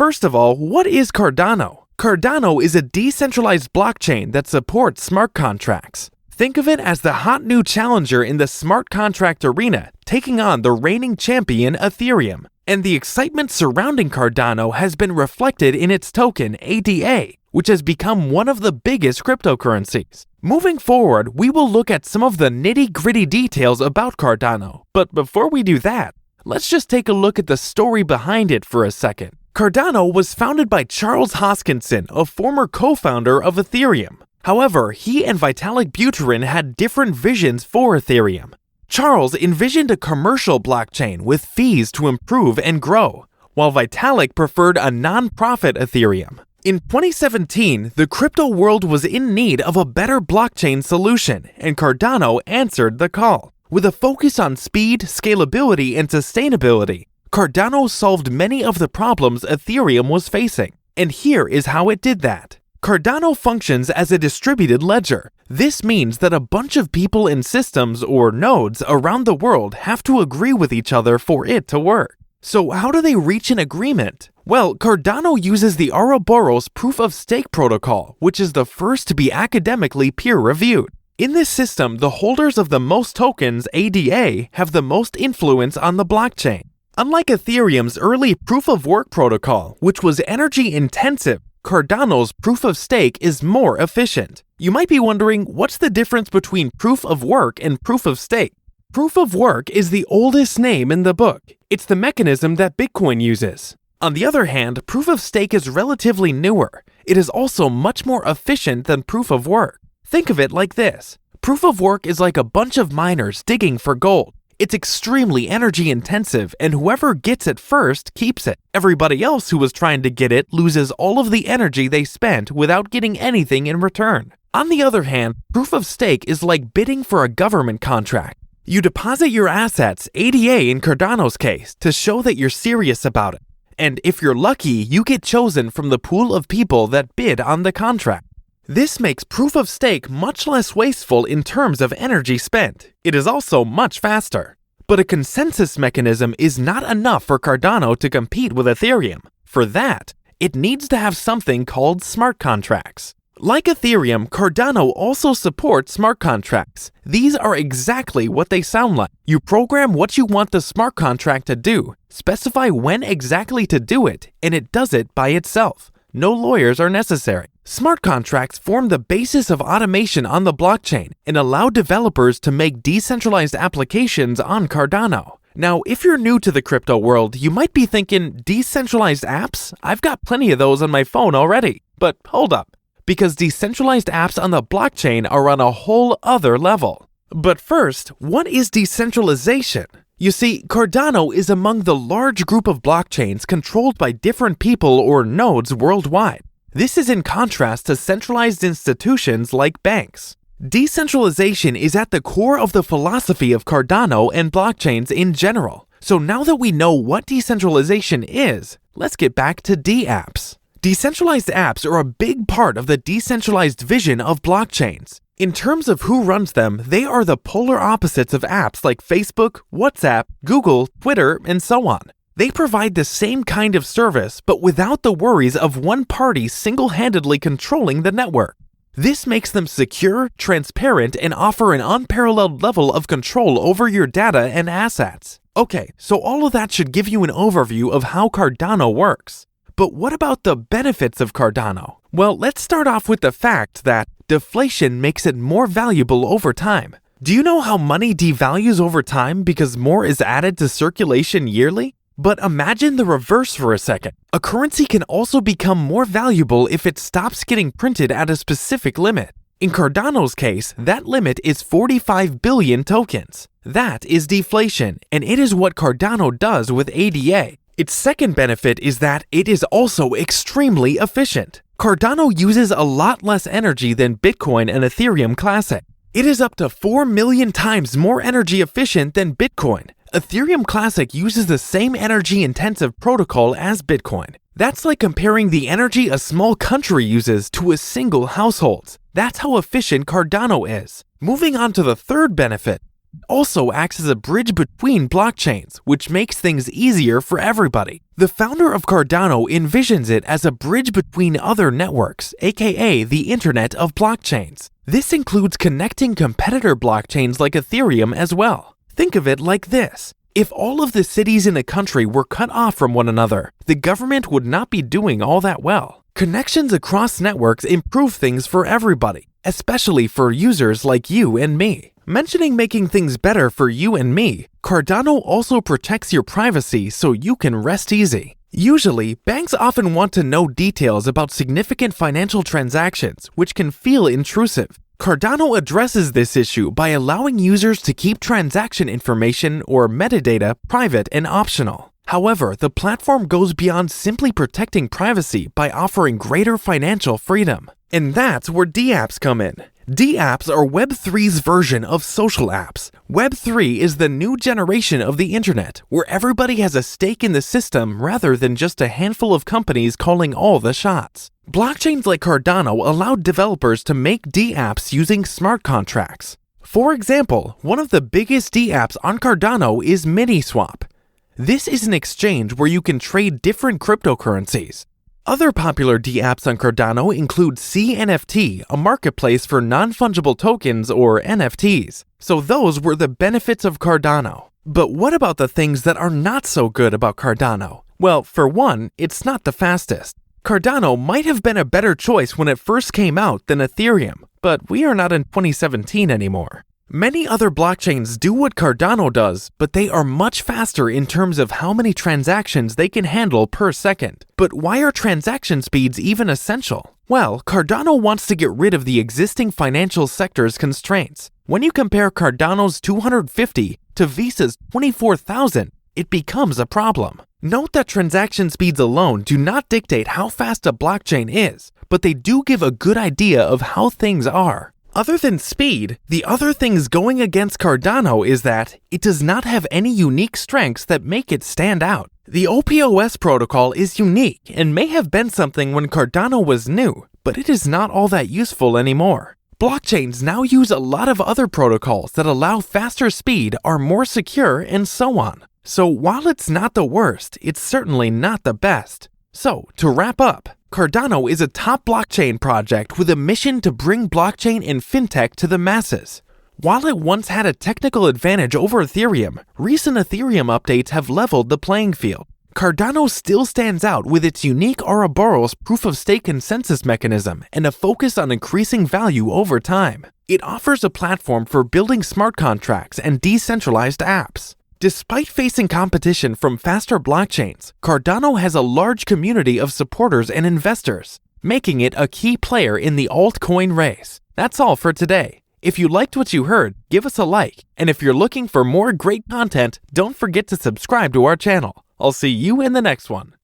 First of all, what is Cardano? Cardano is a decentralized blockchain that supports smart contracts. Think of it as the hot new challenger in the smart contract arena, taking on the reigning champion Ethereum. And the excitement surrounding Cardano has been reflected in its token, ADA, which has become one of the biggest cryptocurrencies. Moving forward, we will look at some of the nitty-gritty details about Cardano. But before we do that, let's just take a look at the story behind it for a second. Cardano was founded by Charles Hoskinson, a former co-founder of Ethereum. However, he and Vitalik Buterin had different visions for Ethereum. Charles envisioned a commercial blockchain with fees to improve and grow, while Vitalik preferred a non-profit Ethereum. In 2017, the crypto world was in need of a better blockchain solution, and Cardano answered the call. With a focus on speed, scalability, and sustainability, Cardano solved many of the problems Ethereum was facing. And here is how it did that. Cardano functions as a distributed ledger. This means that a bunch of people in systems or nodes around the world have to agree with each other for it to work. So how do they reach an agreement? Well, Cardano uses the Ouroboros proof-of-stake protocol, which is the first to be academically peer-reviewed. In this system, the holders of the most tokens, ADA, have the most influence on the blockchain. Unlike Ethereum's early proof-of-work protocol, which was energy-intensive, Cardano's proof-of-stake is more efficient. You might be wondering, what's the difference between proof-of-work and proof-of-stake? Proof-of-work is the oldest name in the book. It's the mechanism that Bitcoin uses. On the other hand, proof-of-stake is relatively newer. It is also much more efficient than proof-of-work. Think of it like this. Proof-of-work is like a bunch of miners digging for gold. It's extremely energy intensive, and whoever gets it first keeps it. Everybody else who was trying to get it loses all of the energy they spent without getting anything in return. On the other hand, proof of stake is like bidding for a government contract. You deposit your assets, ADA in Cardano's case, to show that you're serious about it. And if you're lucky, you get chosen from the pool of people that bid on the contract. This makes proof of stake much less wasteful in terms of energy spent. It is also much faster. But a consensus mechanism is not enough for Cardano to compete with Ethereum. For that, it needs to have something called smart contracts. Like Ethereum, Cardano also supports smart contracts. These are exactly what they sound like. You program what you want the smart contract to do, specify when exactly to do it, and it does it by itself. No lawyers are necessary. Smart contracts form the basis of automation on the blockchain and allow developers to make decentralized applications on Cardano. Now, if you're new to the crypto world, you might be thinking, decentralized apps? I've got plenty of those on my phone already. But hold up, because decentralized apps on the blockchain are on a whole other level. But first, what is decentralization? You see, Cardano is among the large group of blockchains controlled by different people or nodes worldwide. This is in contrast to centralized institutions like banks. Decentralization is at the core of the philosophy of Cardano and blockchains in general. So now that we know what decentralization is, let's get back to dApps. Decentralized apps are a big part of the decentralized vision of blockchains. In terms of who runs them, they are the polar opposites of apps like Facebook, WhatsApp, Google, Twitter, and so on. They provide the same kind of service, but without the worries of one party single-handedly controlling the network. This makes them secure, transparent, and offer an unparalleled level of control over your data and assets. Okay, so all of that should give you an overview of how Cardano works. But what about the benefits of Cardano? Well, let's start off with the fact that deflation makes it more valuable over time. Do you know how money devalues over time because more is added to circulation yearly? But imagine the reverse for a second. A currency can also become more valuable if it stops getting printed at a specific limit. In Cardano's case, that limit is 45 billion tokens. That is deflation, and it is what Cardano does with ADA. Its second benefit is that it is also extremely efficient. Cardano uses a lot less energy than Bitcoin and Ethereum Classic. It is up to 4 million times more energy efficient than Bitcoin. Ethereum Classic uses the same energy-intensive protocol as Bitcoin. That's like comparing the energy a small country uses to a single household. That's how efficient Cardano is. Moving on to the third benefit. It also acts as a bridge between blockchains, which makes things easier for everybody. The founder of Cardano envisions it as a bridge between other networks, aka the Internet of Blockchains. This includes connecting competitor blockchains like Ethereum as well. Think of it like this. If all of the cities in a country were cut off from one another, the government would not be doing all that well. Connections across networks improve things for everybody, especially for users like you and me. Mentioning making things better for you and me, Cardano also protects your privacy so you can rest easy. Usually, banks often want to know details about significant financial transactions, which can feel intrusive. Cardano addresses this issue by allowing users to keep transaction information or metadata private and optional. However, the platform goes beyond simply protecting privacy by offering greater financial freedom. And that's where dApps come in. dApps are Web3's version of social apps. Web3 is the new generation of the internet, where everybody has a stake in the system rather than just a handful of companies calling all the shots. Blockchains like Cardano allow developers to make dApps using smart contracts. For example, one of the biggest dApps on Cardano is Miniswap. This is an exchange where you can trade different cryptocurrencies. Other popular dApps on Cardano include CNFT, a marketplace for non-fungible tokens or NFTs. So those were the benefits of Cardano. But what about the things that are not so good about Cardano? Well, for one, it's not the fastest. Cardano might have been a better choice when it first came out than Ethereum, but we are not in 2017 anymore. Many other blockchains do what Cardano does, but they are much faster in terms of how many transactions they can handle per second. But why are transaction speeds even essential? Well, Cardano wants to get rid of the existing financial sector's constraints. When you compare Cardano's 250 to Visa's 24,000, it becomes a problem. Note that transaction speeds alone do not dictate how fast a blockchain is, but they do give a good idea of how things are. Other than speed, the other things going against Cardano is that it does not have any unique strengths that make it stand out. The OPOS protocol is unique and may have been something when Cardano was new, but it is not all that useful anymore. Blockchains now use a lot of other protocols that allow faster speed, are more secure, and so on. So while it's not the worst, it's certainly not the best. So, to wrap up, Cardano is a top blockchain project with a mission to bring blockchain and fintech to the masses. While it once had a technical advantage over Ethereum, recent Ethereum updates have leveled the playing field. Cardano still stands out with its unique Ouroboros proof-of-stake consensus mechanism and a focus on increasing value over time. It offers a platform for building smart contracts and decentralized apps. Despite facing competition from faster blockchains, Cardano has a large community of supporters and investors, making it a key player in the altcoin race. That's all for today. If you liked what you heard, give us a like. And if you're looking for more great content, don't forget to subscribe to our channel. I'll see you in the next one.